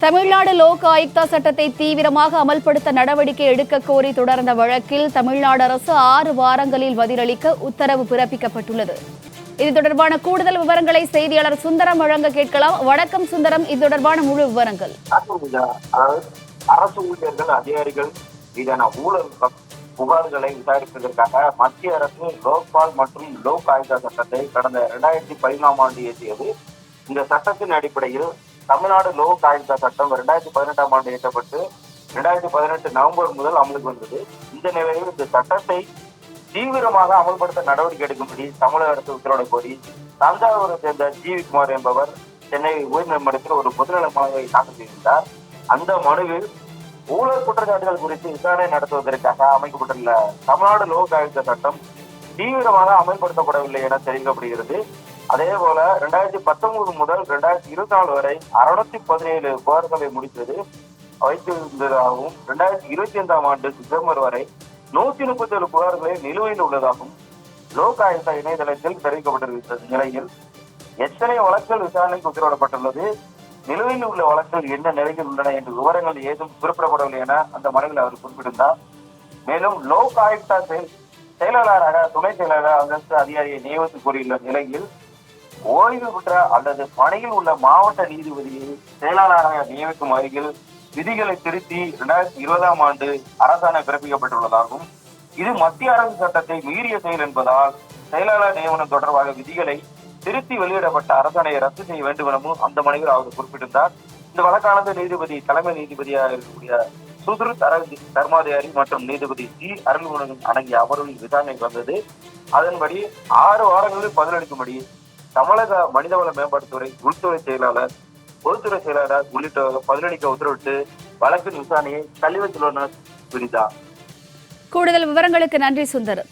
தமிழ்நாடு லோக் ஆயுக்தா சட்டத்தை தீவிரமாக அமல்படுத்த நடவடிக்கை எடுக்க கோரி தொடர்ந்த வழக்கில் தமிழ்நாடு அரசு 6 வாரங்களில் பதிலளிக்க உத்தரவு பிறப்பிக்கப்பட்டுள்ளது. இது தொடர்பான கூடுதல் விவரங்களை செய்தியாளர் சுந்தரம் வழங்க கேட்கலாம். வணக்கம் சுந்தரம், இது தொடர்பான முழு விவரங்கள். அரசு ஊழியர்கள் அதிகாரிகள் மீதான ஊழல் புகார்களை விசாரிப்பதற்காக மத்திய அரசு லோக்பால் மற்றும் லோக் ஆயுக்தா சட்டத்தை கடந்த 2014 ஆண்டு இயற்றியது. இந்த சட்டத்தின் அடிப்படையில் தமிழ்நாடு லோக் ஆயுக்தா சட்டம் 2018 ஆண்டு இயற்றப்பட்டு 2018 நவம்பர் முதல் அமலுக்கு வந்தது. இந்த நிலையில் இந்த சட்டத்தை தீவிரமாக அமல்படுத்த நடவடிக்கை எடுக்கும்படி தமிழக அரசு உத்தரவிட கோரி தஞ்சாவூரை சேர்ந்த ஜி.வி. குமார் என்பவர் சென்னை உயர்நீதிமன்றத்தில் ஒரு பொதுநல மனுவை தாக்கல் செய்திருந்தார். அந்த மனுவில் ஊழல் குற்றச்சாட்டுகள் குறித்து விசாரணை நடத்துவதற்காக அமைக்கப்பட்டுள்ள தமிழ்நாடு லோக் ஆயுக்தா சட்டம் தீவிரமாக அமல்படுத்தப்படவில்லை என தெரிவிக்கப்படுகிறது. அதே போல 2019 முதல் 2024 வரை 617 புகார்களை முடித்தது வைத்திருந்ததாகவும் 2025 ஆண்டு டிசம்பர் வரை 137 புகார்களை நிலுவையில் உள்ளதாகவும் லோக் ஆயுக்தா இணையதளத்தில் தெரிவிக்கப்பட்டிருந்த நிலையில் எத்தனை வழக்குகள் விசாரணைக்கு உத்தரவிடப்பட்டுள்ளது, நிலுவையில் உள்ள வழக்குகள் என்ன நிலையில் உள்ளன என்ற விவரங்கள் ஏதும் குறிப்பிடப்படவில்லை என அந்த மனுவில் அவர் குறிப்பிட்டிருந்தார். மேலும் லோக் ஆயுக்தா செயலாளராக துணை செயலாளர் அந்தஸ்து அதிகாரியை நியமித்து கூறியுள்ள நிலையில் ஓய்வு பெற்ற அல்லது பணியில் உள்ள மாவட்ட நீதிபதியை செயலாளராக நியமிக்கும் அருகில் விதிகளை திருத்தி 2020 ஆண்டு அரசாணை பிறப்பிக்கப்பட்டுள்ளதாகவும் இது மத்திய அரசு சட்டத்தை மீறிய செயல் என்பதால் செயலாளர் நியமனம் தொடர்பாக விதிகளை திருத்தி வெளியிடப்பட்ட அரசாணையை ரத்து செய்ய வேண்டும் எனவும் அந்த மனுவில் அவர் குறிப்பிட்டிருந்தார். இந்த வழக்கானது நீதிபதி தலைமை நீதிபதியாக இருக்கக்கூடிய சுத்ருத் தர்மாதிகாரி மற்றும் நீதிபதி ஜி. அருள்முருகன் அடங்கிய அமர்வில் விசாரணைக்கு வந்தது. அதன்படி 6 வாரங்களில் பதிலளிக்கும்படி தமிழக மனிதவள மேம்பாட்டுத்துறை, உள்துறை செயலாளர், பொதுத்துறை செயலாளர் உள்ளிட்டோர் பதிலளிக்க உத்தரவிட்டு வழக்கின் விசாரணையை கல்வித்துறையினர் விரித்தார். கூடுதல் விவரங்களுக்கு நன்றி சுந்தரம்.